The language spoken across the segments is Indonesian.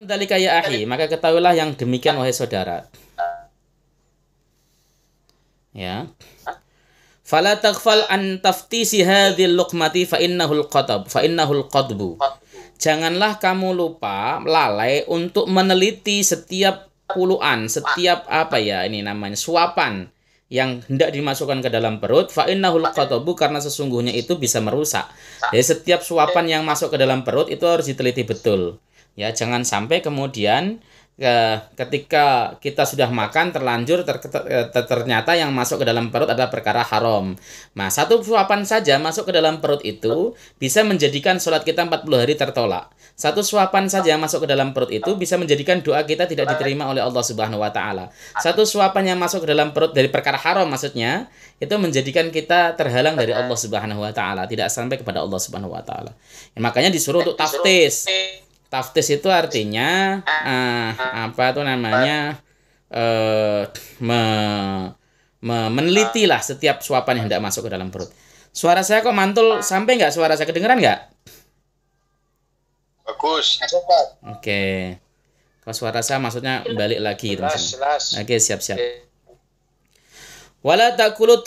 Dzalika ya akhi, maka ketahuilah yang demikian wahai saudara. Ya. Fala taghfal an taftisi hadhil luqmati fa innahul qadbu. Janganlah kamu lupa lalai untuk meneliti setiap puluhan, setiap apa ya ini namanya suapan yang hendak dimasukkan ke dalam perut, fa innahul qadbu, karena sesungguhnya itu bisa merusak. Jadi setiap suapan yang masuk ke dalam perut itu harus diteliti betul. Ya, jangan sampai kemudian ketika kita sudah makan terlanjur ternyata yang masuk ke dalam perut adalah perkara haram. Nah, satu suapan saja masuk ke dalam perut itu bisa menjadikan sholat kita 40 hari tertolak. Satu suapan saja masuk ke dalam perut itu bisa menjadikan doa kita tidak diterima oleh Allah Subhanahu wa taala. Satu suapan yang masuk ke dalam perut dari perkara haram maksudnya itu menjadikan kita terhalang dari Allah Subhanahu wa taala, tidak sampai kepada Allah Subhanahu wa taala. Makanya disuruh untuk taftis. Taftis itu artinya apa tuh namanya meneliti lah setiap suapan yang tidak masuk ke dalam perut. Suara saya kok mantul, sampai nggak suara saya, kedengeran nggak? Bagus. Oke. Kalau suara saya maksudnya balik lagi gitu. Oke, siap-siap. Wala ta'kulu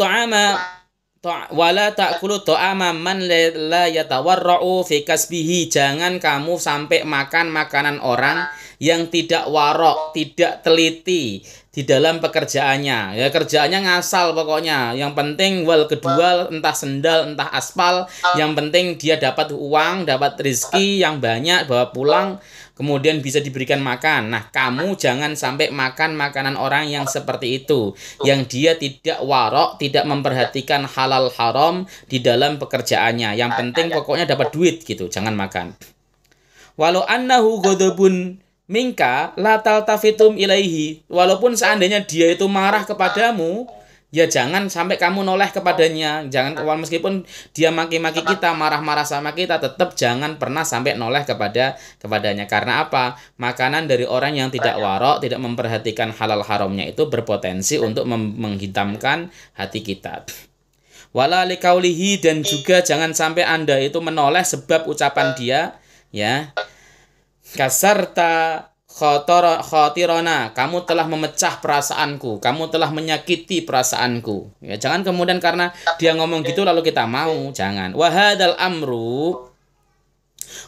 ta'ama man la yatawarra'u fi kasbihi. Jangan kamu sampai makan makanan orang yang tidak warok, tidak teliti di dalam pekerjaannya. Ya, kerjaannya ngasal pokoknya. Yang penting wal kedua, entah sendal, entah aspal, yang penting dia dapat uang, dapat rezeki yang banyak, bawa pulang, kemudian bisa diberikan makan. Nah, kamu jangan sampai makan makanan orang yang seperti itu, yang dia tidak warok, tidak memperhatikan halal haram di dalam pekerjaannya. Yang penting pokoknya dapat duit gitu, jangan makan. Walau annahu ghadabun minka la taltafitum ilaihi. Walaupun seandainya dia itu marah kepadamu, ya jangan sampai kamu noleh kepadanya. Jangan, meskipun dia maki-maki kita, marah-marah sama kita, tetap jangan pernah sampai noleh kepadanya. Karena apa? Makanan dari orang yang tidak warok, tidak memperhatikan halal haramnya itu berpotensi untuk menghitamkan hati kita. Wala likaulihi, dan juga jangan sampai Anda itu menoleh sebab ucapan dia, ya. Kasarta khotirona, kamu telah memecah perasaanku, kamu telah menyakiti perasaanku. Ya, jangan kemudian karena dia ngomong gitu lalu kita mau, jangan. Wahadal amru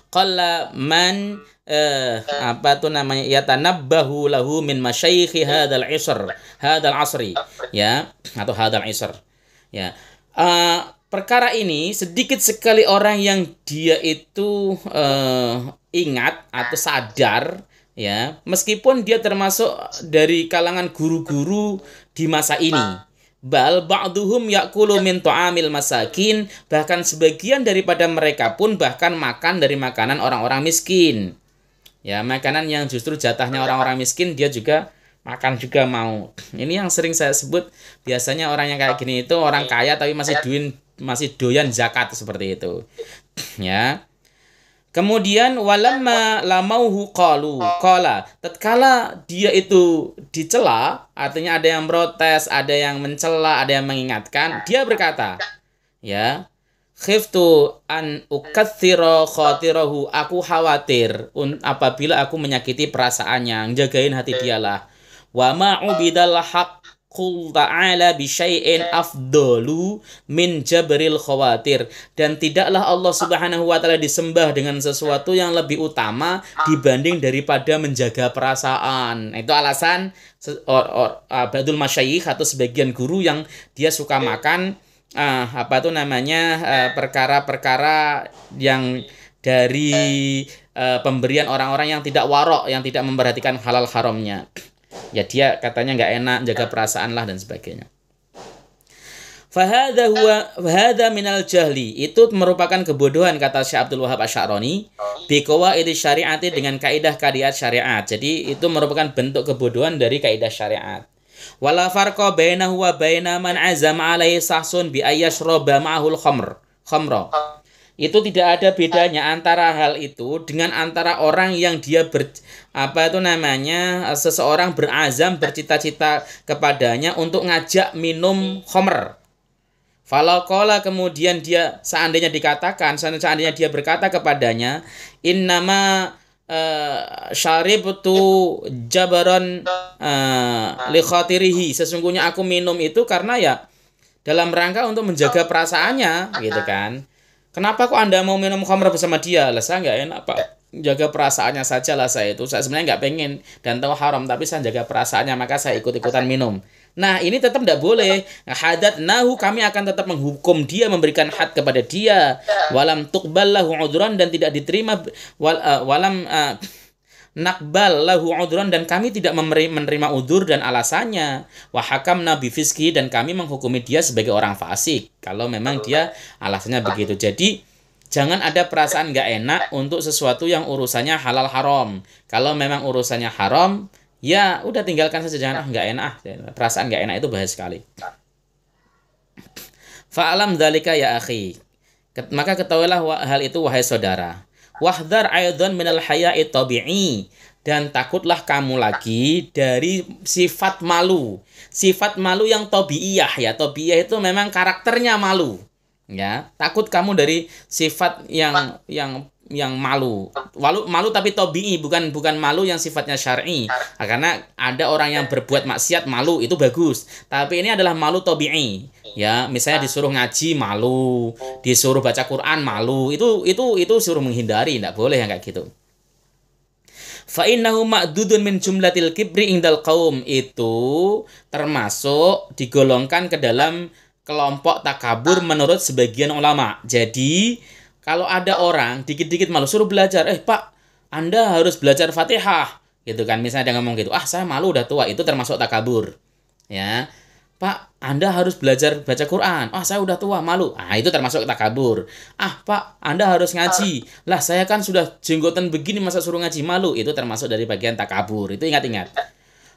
qalla man apa tuh namanya, yatanabbahu lahu min masyaikhi hadal asri, ya, atau hadal isr, ya. Perkara ini sedikit sekali orang yang dia itu ingat atau sadar, ya, meskipun dia termasuk dari kalangan guru-guru di masa ini. Bal ba'duhum ya'kulu min ta'amil masakin, bahkan sebagian daripada mereka pun bahkan makan dari makanan orang-orang miskin. Ya, makanan yang justru jatahnya orang-orang miskin dia juga makan juga mau. Ini yang sering saya sebut, biasanya orang yang kayak gini itu orang kaya tapi masih doyan zakat seperti itu. Ya. Kemudian walamma lamauhu qala, tatkala dia itu dicela, artinya ada yang protes, ada yang mencela, ada yang mengingatkan, dia berkata, ya, khiftu an ukatsira khatirahu, aku khawatir apabila aku menyakiti perasaannya, jagain hati dialah. Wa ma'ubidal haqqul ta'ala bisyai'in afdalu min jabril khawatir, dan tidaklah Allah Subhanahu wa taala disembah dengan sesuatu yang lebih utama dibanding daripada menjaga perasaan. Itu alasan ba'dul masyayikh atau sebagian guru yang dia suka makan apa tuh namanya perkara-perkara yang dari pemberian orang-orang yang tidak warok, yang tidak memperhatikan halal haramnya. Ya, dia katanya nggak enak, jaga perasaan lah dan sebagainya. Fahadha minal jahli, itu merupakan kebodohan, kata Syekh Abdul Wahab Asy'arani, biqawaidi syariati, dengan kaidah-kaidah syariat. Jadi itu merupakan bentuk kebodohan dari kaidah syariat. Wala farqa bainahu wa baina man azama alaihi sahsun bi ayyashraba ma'ahul khamra. Itu tidak ada bedanya antara hal itu dengan antara orang yang dia seseorang berazam, bercita-cita kepadanya untuk ngajak minum khamr. Falau qala, kemudian dia seandainya dia berkata kepadanya, innama syaribtu jabaron li khatirihi, sesungguhnya aku minum itu karena ya dalam rangka untuk menjaga perasaannya gitu kan. Kenapa kok Anda mau minum khamr bersama dia? Lah saya nggak enak Pak, jaga perasaannya saja lah saya itu. Saya sebenarnya nggak pengen dan tahu haram, tapi saya jaga perasaannya maka saya ikut-ikutan minum. Nah ini tetap tidak boleh. Hadat nahu, kami akan tetap menghukum dia, memberikan had kepada dia. Walam tuqbal lahu udhran, dan tidak diterima walam nakbal lahu udhran, dan kami tidak menerima udzur dan alasannya. Wa hakamna bi fiski, dan kami menghukumi dia sebagai orang fasik kalau memang dia alasannya begitu. Jadi jangan ada perasaan nggak enak untuk sesuatu yang urusannya halal haram. Kalau memang urusannya haram, ya udah tinggalkan saja, jangan nggak enak. Perasaan nggak enak itu bahaya sekali. Fa'alam dzalika ya akhi, maka ketahuilah hal itu wahai saudara. Wahdar aidan minal haya'i tabi'i, dan takutlah kamu lagi dari sifat malu. Sifat malu yang tabi'iyah ya. Tabi'iyah itu memang karakternya malu. Ya, takut kamu dari sifat yang malu. Malu tapi tabi'i, bukan malu yang sifatnya syar'i. Karena ada orang yang berbuat maksiat malu, itu bagus. Tapi ini adalah malu tabi'i. Ya, misalnya disuruh ngaji malu, disuruh baca Quran malu, itu suruh menghindari, tidak boleh yang kayak gitu. Fa innahu ma'dudun min jumlatil kibri indal qaum, itu termasuk digolongkan ke dalam kelompok takabur menurut sebagian ulama. Jadi kalau ada orang dikit-dikit malu, suruh belajar, Pak, Anda harus belajar Fatihah, gitu kan. Misalnya dia ngomong gitu, saya malu udah tua, itu termasuk takabur. Ya, Pak, Anda harus belajar baca Quran. Saya udah tua, malu. Itu termasuk takabur. Pak, Anda harus ngaji. Lah, saya kan sudah jenggotan begini, masa suruh ngaji, malu. Itu termasuk dari bagian takabur. Itu ingat-ingat.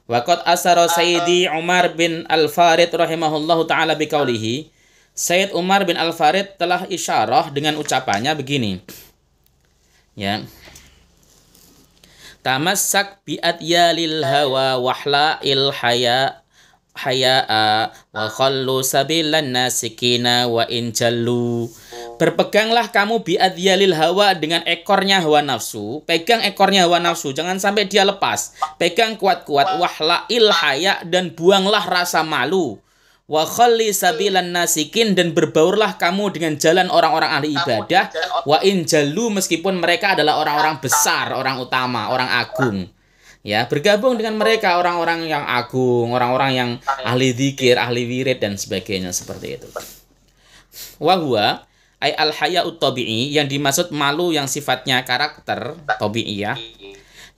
Waqad asara Sayyidi Umar bin Al-Farid rahimahullahu ta'ala biqaulihi. Sayyid Umar bin Al-Farid telah isyarah dengan ucapannya begini. Ya. Tamassak bi adyalil hawa wahla'il haya'a wa khallu sabilan nasikina wa injallu. Berpeganglah kamu bi adyalil hawa, dengan ekornya hawa nafsu. Pegang ekornya hawa nafsu, jangan sampai dia lepas. Pegang kuat-kuat. Wahla'il haya, dan buanglah rasa malu. Wa khalli sabilan nasikin, dan berbaurlah kamu dengan jalan orang-orang ahli ibadah. Wa injallu, meskipun mereka adalah orang-orang besar, orang utama, orang agung. Ya, bergabung dengan mereka, orang-orang yang agung, orang-orang yang ahli zikir, ahli wirid dan sebagainya, seperti itu. Wa huwa ay al haya'ut tabi'i, yang dimaksud malu yang sifatnya karakter tabi'iyah,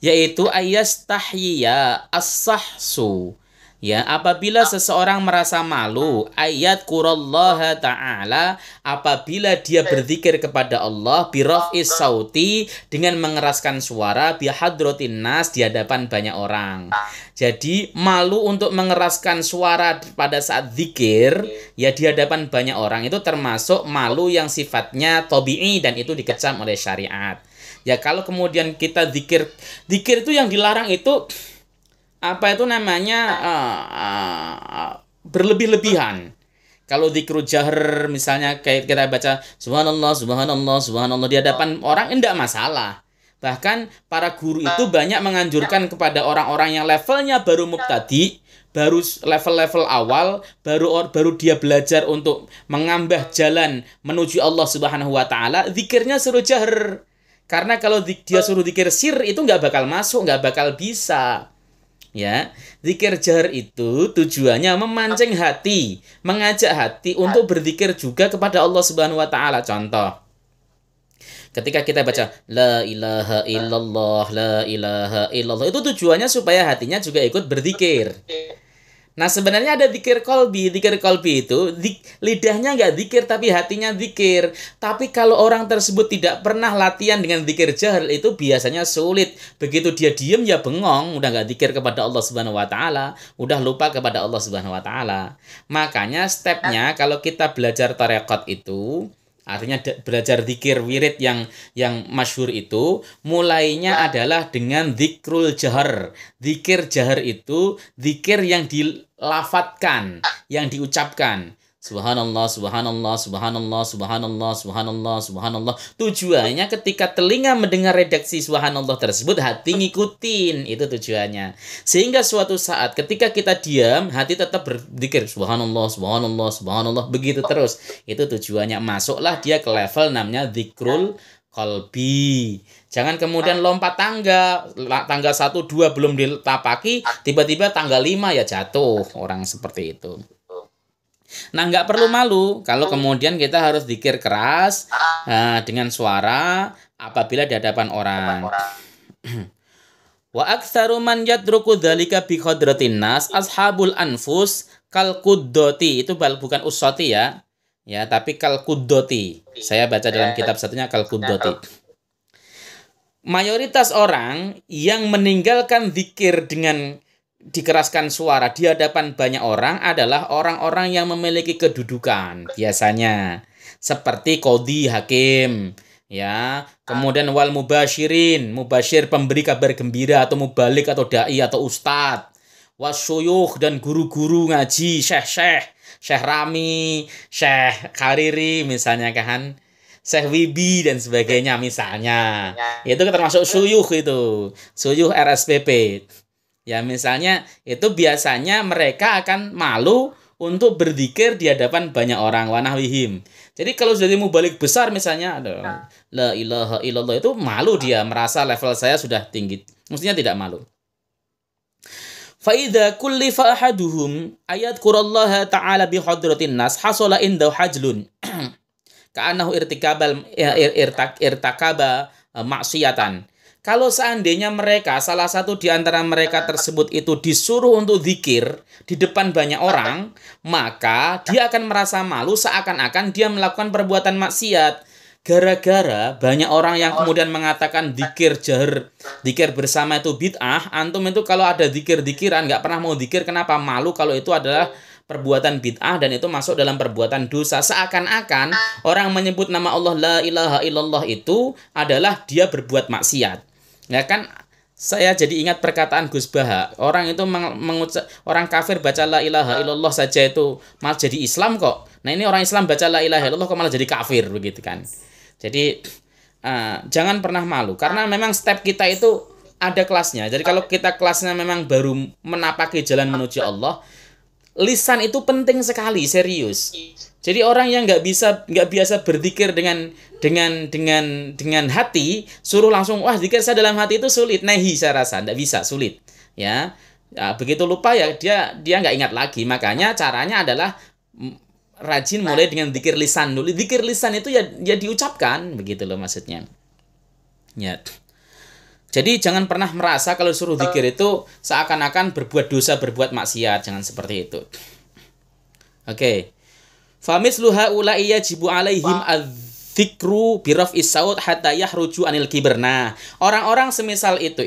yaitu ayastahyiya as-sahsu. Ya, apabila seseorang merasa malu, ayat qurallaha ta'ala, apabila dia berzikir kepada Allah, biraf'is sauti, dengan mengeraskan suara, bihadratin nas, di hadapan banyak orang. Jadi malu untuk mengeraskan suara pada saat zikir, ya di hadapan banyak orang, itu termasuk malu yang sifatnya tabi'i, dan itu dikecam oleh syariat. Ya, kalau kemudian kita zikir itu yang dilarang itu apa itu namanya berlebih-lebihan. Kalau dzikru jahr misalnya kayak kita baca subhanallah subhanallah subhanallah di hadapan orang, enggak masalah. Bahkan para guru itu banyak menganjurkan kepada orang-orang yang levelnya baru mubtadi, baru level-level awal, baru dia belajar untuk mengambah jalan menuju Allah Subhanahu wa taala, zikirnya suruh jahr. Karena kalau dia suruh zikir sir itu nggak bakal masuk, nggak bakal bisa. Ya, zikir jahr itu tujuannya memancing hati, mengajak hati untuk berzikir juga kepada Allah Subhanahu wa taala. Contoh, ketika kita baca la ilaha illallah, la ilaha illallah, itu tujuannya supaya hatinya juga ikut berzikir. Nah, sebenarnya ada zikir kolbi. Zikir kolbi itu lidahnya nggak zikir tapi hatinya zikir. Tapi kalau orang tersebut tidak pernah latihan dengan zikir jahr, itu biasanya sulit. Begitu dia diem ya bengong, udah nggak zikir kepada Allah Subhanahu wa taala, udah lupa kepada Allah Subhanahu wa taala. Makanya stepnya kalau kita belajar tarekat itu, artinya belajar zikir wirid yang masyhur itu, mulainya adalah dengan zikrul jahr. Zikir jahr itu zikir yang dilafatkan, yang diucapkan. Subhanallah, subhanallah, subhanallah, subhanallah, subhanallah, subhanallah. Tujuannya ketika telinga mendengar redaksi subhanallah tersebut, hati ngikutin. Itu tujuannya. Sehingga suatu saat ketika kita diam, hati tetap berzikir subhanallah, subhanallah, subhanallah. Begitu terus. Itu tujuannya. Masuklah dia ke level namanya zikrul qalbi. Jangan kemudian lompat tangga. Tangga 1, 2 belum ditapaki, tiba-tiba tangga 5 ya jatuh. Orang seperti itu. Nah, nggak perlu malu kalau kemudian kita harus zikir keras dengan suara apabila di hadapan orang. Wa aktsaru man yadruku dzalika bi qadratin nas ashabul anfus kal quddati. Itu bukan usati ya. Ya, tapi kal quddati. Saya baca dalam kitab satunya kal quddati. Mayoritas orang yang meninggalkan zikir dengan dikeraskan suara di hadapan banyak orang adalah orang-orang yang memiliki kedudukan biasanya seperti qadhi, hakim, ya, kemudian wal mubasyirin, mubasyir pemberi kabar gembira atau mubalik atau dai atau ustad, wasyuyukh dan guru-guru ngaji, syekh Rami, Syekh Kariri misalnya kan, Syekh Wibi dan sebagainya misalnya. Itu termasuk syuyukh, itu syuyukh RSPP. Ya, misalnya itu biasanya mereka akan malu untuk berzikir di hadapan banyak orang, wanahwihim. Jadi kalau jadi mubalik besar misalnya ada la ilaha illallah, itu malu, dia merasa level saya sudah tinggi. Mestinya tidak malu. Fa idza kullifa ahaduhum ayadhkurallaha ta'ala bi hadratin nas hasala indahu hajlun ka'annahu irtakaba maksiyatan. Kalau seandainya mereka, salah satu di antara mereka tersebut itu disuruh untuk zikir di depan banyak orang, maka dia akan merasa malu seakan-akan dia melakukan perbuatan maksiat. Gara-gara banyak orang yang kemudian mengatakan zikir jahar, zikir bersama itu bid'ah. Antum itu kalau ada zikir-zikiran nggak pernah mau zikir, kenapa? Malu kalau itu adalah perbuatan bid'ah dan itu masuk dalam perbuatan dosa. Seakan-akan orang menyebut nama Allah la ilaha illallah itu adalah dia berbuat maksiat. Ya kan, saya jadi ingat perkataan Gus Baha. Orang itu orang kafir baca la ilaha illallah saja itu malah jadi Islam kok. Nah, ini orang Islam baca la ilaha illallah kok malah jadi kafir begitu kan. Jadi jangan pernah malu karena memang step kita itu ada kelasnya. Jadi kalau kita kelasnya memang baru menapaki jalan menuju Allah, lisan itu penting sekali, serius. Jadi orang yang nggak biasa berzikir dengan hati, suruh langsung wah zikir saya dalam hati itu sulit, nehi, saya rasa nggak bisa, sulit. Ya, begitu lupa ya dia nggak ingat lagi. Makanya caranya adalah rajin mulai dengan zikir lisan dulu. Zikir lisan itu ya diucapkan, begitu loh maksudnya. Ya. Jadi jangan pernah merasa kalau suruh zikir itu seakan-akan berbuat dosa, berbuat maksiat, jangan seperti itu. Oke. Famislu haula'i yajibu alaihim adzikru biraf'is saut hatta yahruju anil kibr. Nah, orang-orang semisal itu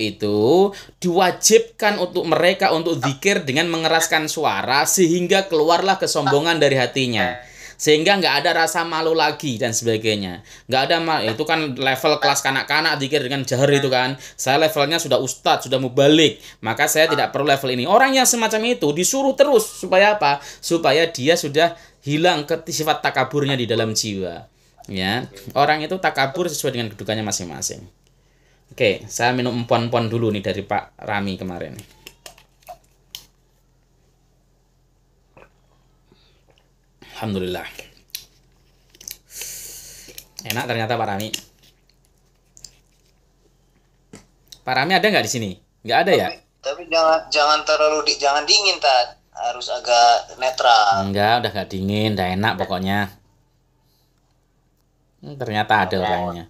diwajibkan untuk mereka untuk zikir dengan mengeraskan suara sehingga keluarlah kesombongan dari hatinya. Sehingga nggak ada rasa malu lagi dan sebagainya. Nggak ada itu kan level kelas kanak-kanak zikir dengan jahar itu kan. Saya levelnya sudah ustadz, sudah mubalik, maka saya tidak perlu level ini. Orang yang semacam itu disuruh terus supaya apa? Supaya dia sudah hilang sifat takaburnya di dalam jiwa. Ya, orang itu takabur sesuai dengan kedudukannya masing-masing. Oke, saya minum empon-empon dulu nih dari Pak Rami kemarin. Alhamdulillah. Enak ternyata Pak Rami. Pak Rami ada nggak di sini? Nggak ada ya? Tapi jangan terlalu jangan dingin, Tad. Harus agak netral. Enggak, udah nggak dingin, udah enak pokoknya. Ternyata ada orangnya.